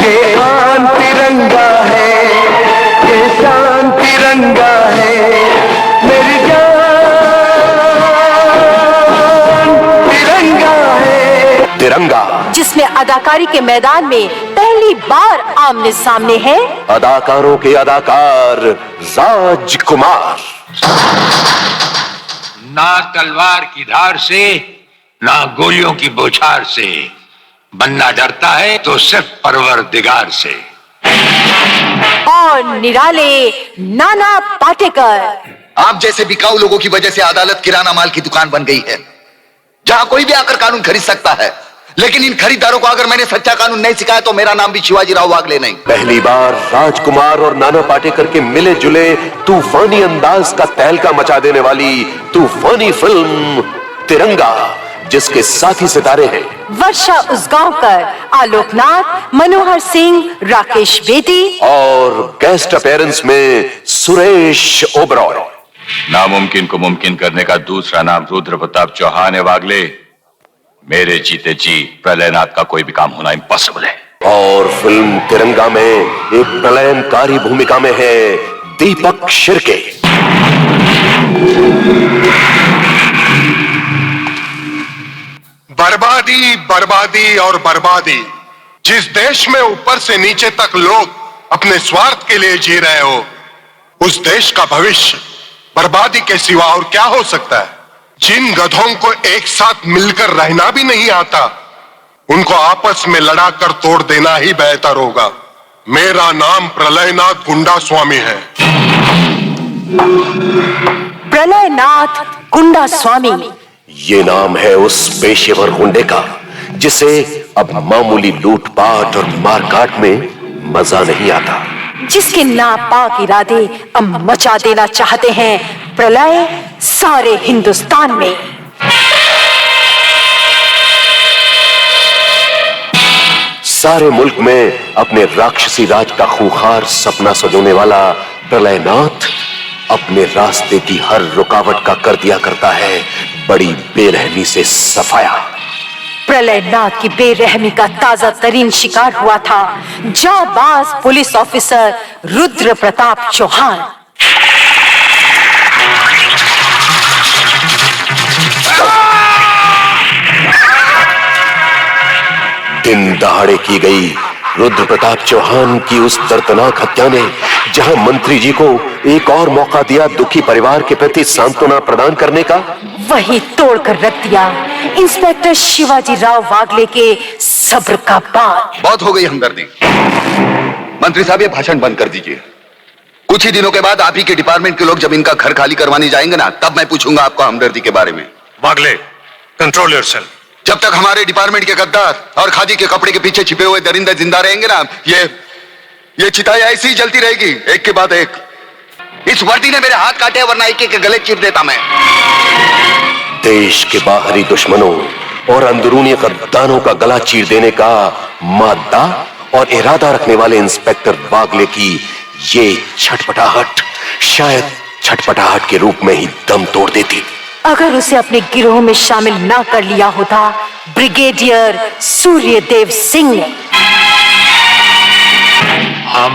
ये आन तिरंगा है, ये शान तिरंगा है, मेरी जान तिरंगा है। तिरंगा जिसमें अदाकारी के मैदान में पहली बार आमने सामने है अदाकारों के अदाकार राजकुमार। ना तलवार की धार से, ना गोलियों की बौछार से, बनना डरता है तो सिर्फ परवरदिगार से। और निराले नाना पाटेकर। आप जैसे बिकाऊ लोगों की वजह से अदालत किराना माल की दुकान बन गई है, जहां कोई भी आकर कानून खरीद सकता है। लेकिन इन खरीदारों को अगर मैंने सच्चा कानून नहीं सिखाया तो मेरा नाम भी शिवाजी राव वागले नहीं। पहली बार राजकुमार और नाना पाटेकर के मिले जुले तूफानी अंदाज का तहलका मचा देने वाली तूफानी फिल्म तिरंगा, जिसके साथी सितारे हैं वर्षा उसगांवकर, आलोकनाथ, मनोहर सिंह, राकेश बेदी और गेस्ट अपीयरेंस में सुरेश ओबरॉय। नामुमकिन को मुमकिन करने का दूसरा नाम रुद्र प्रताप चौहान है वागले। मेरे जीते जी प्रलयनाथ का कोई भी काम होना इम्पॉसिबल है। और फिल्म तिरंगा में एक प्रलयनकारी भूमिका में है दीपक शिर्के। बर्बादी, बर्बादी और बर्बादी। जिस देश में ऊपर से नीचे तक लोग अपने स्वार्थ के लिए जी रहे हो, उस देश का भविष्य बर्बादी के सिवा और क्या हो सकता है? जिन गधों को एक साथ मिलकर रहना भी नहीं आता, उनको आपस में लड़ाकर तोड़ देना ही बेहतर होगा। मेरा नाम प्रलयनाथ गुंडा स्वामी है। प्रलयनाथ गुंडा स्वामी। ये नाम है उस पेशेवर गुंडे का जिसे अब मामूली लूटपाट और मारकाट में मजा नहीं आता, जिसके नापाक इरादे अब मचा देना चाहते हैं प्रलय सारे हिंदुस्तान में। सारे मुल्क में अपने राक्षसी राज का खूंखार सपना सजोने वाला प्रलयनाथ अपने रास्ते की हर रुकावट का कर दिया करता है बड़ी बेरहमी से सफाया। प्रलयनाथ की बेरहमी का ताजा तरीन शिकार हुआ था जाबाज पुलिस ऑफिसर रुद्र प्रताप चौहान। दिन दहाड़े की गई रुद्र प्रताप चौहान की उस दर्दनाक हत्या ने जहां मंत्री जी को एक और मौका दिया दुखी परिवार के प्रति सांत्वना प्रदान करने का, वही तोड़कर रख दिया इंस्पेक्टर शिवाजी राव वागले के सब्र का बांध। बहुत हो गई हमदर्दी। मंत्री साहब ये भाषण बंद कर दीजिए। कुछ ही दिनों के बाद आप ही के डिपार्टमेंट के लोग जब इनका घर खाली करवाने जाएंगे ना, तब मैं पूछूंगा आपको हमदर्दी के बारे में। वागले, कंट्रोल योरसेल्फ। जब तक हमारे डिपार्टमेंट के गद्दार और खादी के कपड़े के पीछे छिपे हुए दरिंदे जिंदा रहेंगे ना, ये चिताएं ऐसी ही जलती रहेगी, एक के बाद एक। इस वर्दी ने मेरे हाथ काटे, वरना एक के गले चीर देता मैं। देश के बाहरी दुश्मनों और अंदरूनी गद्दारों का गला चीर देने का मादा और इरादा रखने वाले इंस्पेक्टर वागले की ये छटपटाहट शायद छटपटाहट के रूप में ही दम तोड़ देती। अगर उसे अपने गिरोह में शामिल ना कर लिया होता ब्रिगेडियर सूर्यदेव सिंह ने। हम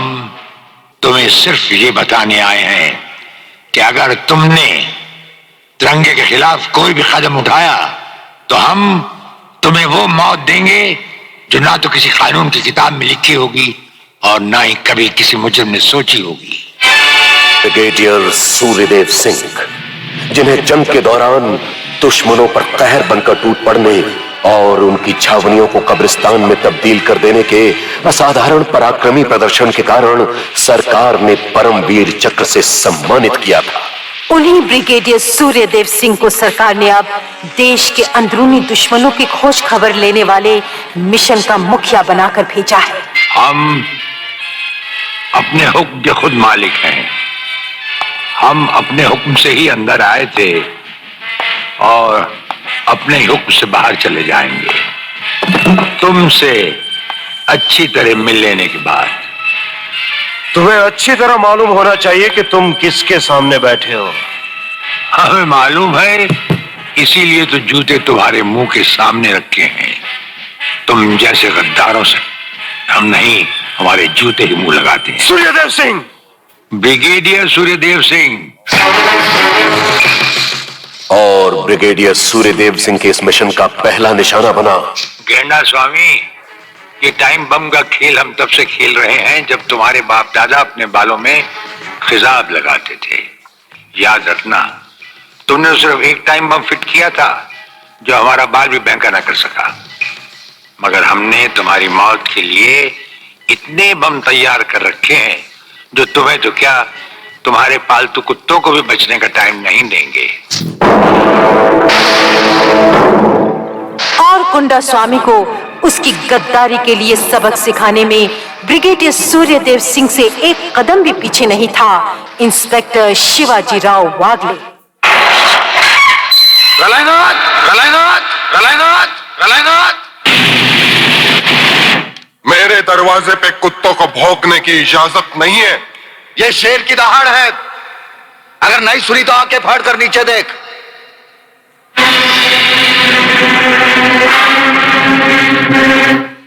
तुम्हें सिर्फ ये बताने आए हैं कि अगर तुमने तिरंगे के खिलाफ कोई भी कदम उठाया तो हम तुम्हें वो मौत देंगे जो ना तो किसी कानून की किताब में लिखी होगी और ना ही कभी किसी मुजरिम ने सोची होगी। ब्रिगेडियर सूर्यदेव सिंह, जिन्हें जंग के दौरान दुश्मनों पर कहर बनकर टूट पड़ने और उनकी छावनियों को कब्रिस्तान में तब्दील कर देने के असाधारण पराक्रमी प्रदर्शन के कारण सरकार ने परमवीर चक्र से सम्मानित किया था। उन्हीं ब्रिगेडियर सूर्यदेव सिंह को सरकार ने अब देश के अंदरूनी दुश्मनों की खोज खबर लेने वाले मिशन का मुखिया बनाकर भेजा है। हम अपने हुक्म के खुद मालिक हैं। हम अपने हुक्म से ही अंदर आए थे और अपने ही हुक्म से बाहर चले जाएंगे। तुमसे अच्छी तरह मिल लेने के बाद। तुम्हें अच्छी तरह मालूम होना चाहिए कि तुम किसके सामने बैठे हो। हमें मालूम है, इसीलिए तो जूते तुम्हारे मुंह के सामने रखे हैं। तुम जैसे गद्दारों से हम नहीं हमारे जूते ही मुंह लगाते हैं। सूर्यदेव सिंह, ब्रिगेडियर सूर्यदेव सिंह। और ब्रिगेडियर सूर्यदेव सिंह के इस मिशन का पहला निशाना बना गेंडा स्वामी, ये टाइम बम का खेल हम तब से खेल रहे हैं जब तुम्हारे बाप दादा अपने बालों में खिजाब लगाते थे। याद रखना, तुमने सिर्फ एक टाइम बम फिट किया था जो हमारा बाल भी बैंका ना कर सका, मगर हमने तुम्हारी मौत के लिए इतने बम तैयार कर रखे हैं जो तुम्हें तो क्या, तुम्हारे पालतू कुत्तों को भी बचने का टाइम नहीं देंगे। और गुंडा स्वामी को उसकी गद्दारी के लिए सबक सिखाने में ब्रिगेडियर सूर्यदेव सिंह से एक कदम भी पीछे नहीं था इंस्पेक्टर शिवाजी राव वागले। रलायनाथ, रलायनाथ, रलायनाथ, रलायनाथ। मेरे दरवाजे पे कुत्तों को भौंकने की इजाजत नहीं है। ये शेर की दहाड़ है। अगर नहीं सुनी तो आके फाड़ कर नीचे देख।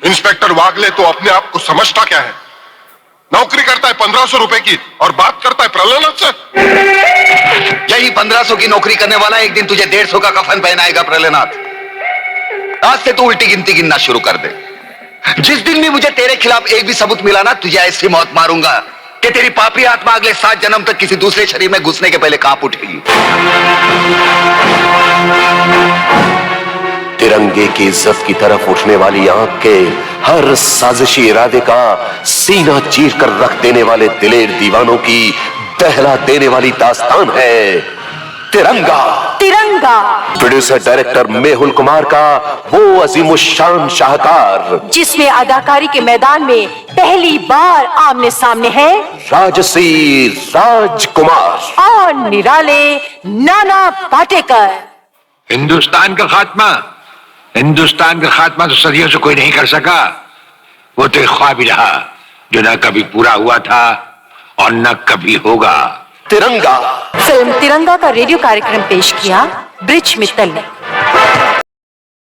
इंस्पेक्टर वागले तो अपने आप को समझता क्या है? नौकरी करता है 1500 रुपए की और बात करता है प्रहलाद से। यही 1500 की नौकरी करने वाला एक दिन तुझे 150 का कफन पहनाएगा प्रहलाद। आज से तू उल्टी गिनती गिनना शुरू कर दे। जिस दिन भी मुझे तेरे खिलाफ एक भी सबूत मिला ना, तुझे ऐसी मौत मारूंगा कि तेरी पापी आत्मा अगले 7 जन्म तक किसी दूसरे शरीर में घुसने के पहले कांप उठेगी। तिरंगे की इज्जत की तरफ उठने वाली आंख के हर साजिशी इरादे का सीना चीर कर रख देने वाले दिलेर दीवानों की दहला देने वाली दास्तान है तिरंगा। तिरंगा प्रोड्यूसर डायरेक्टर मेहुल कुमार का वो अजीमुशान शाहकार जिसमें अदाकारी के मैदान में पहली बार आमने सामने है राजश्री राजकुमार और निराले नाना पाटेकर। हिंदुस्तान का खात्मा तो सदियों से कोई नहीं कर सका। वो तो एक ख्वाब ही रहा जो न कभी पूरा हुआ था और न कभी होगा। तिरंगा फिल्म तिरंगा का रेडियो कार्यक्रम पेश किया ब्रिज मित्तल ने।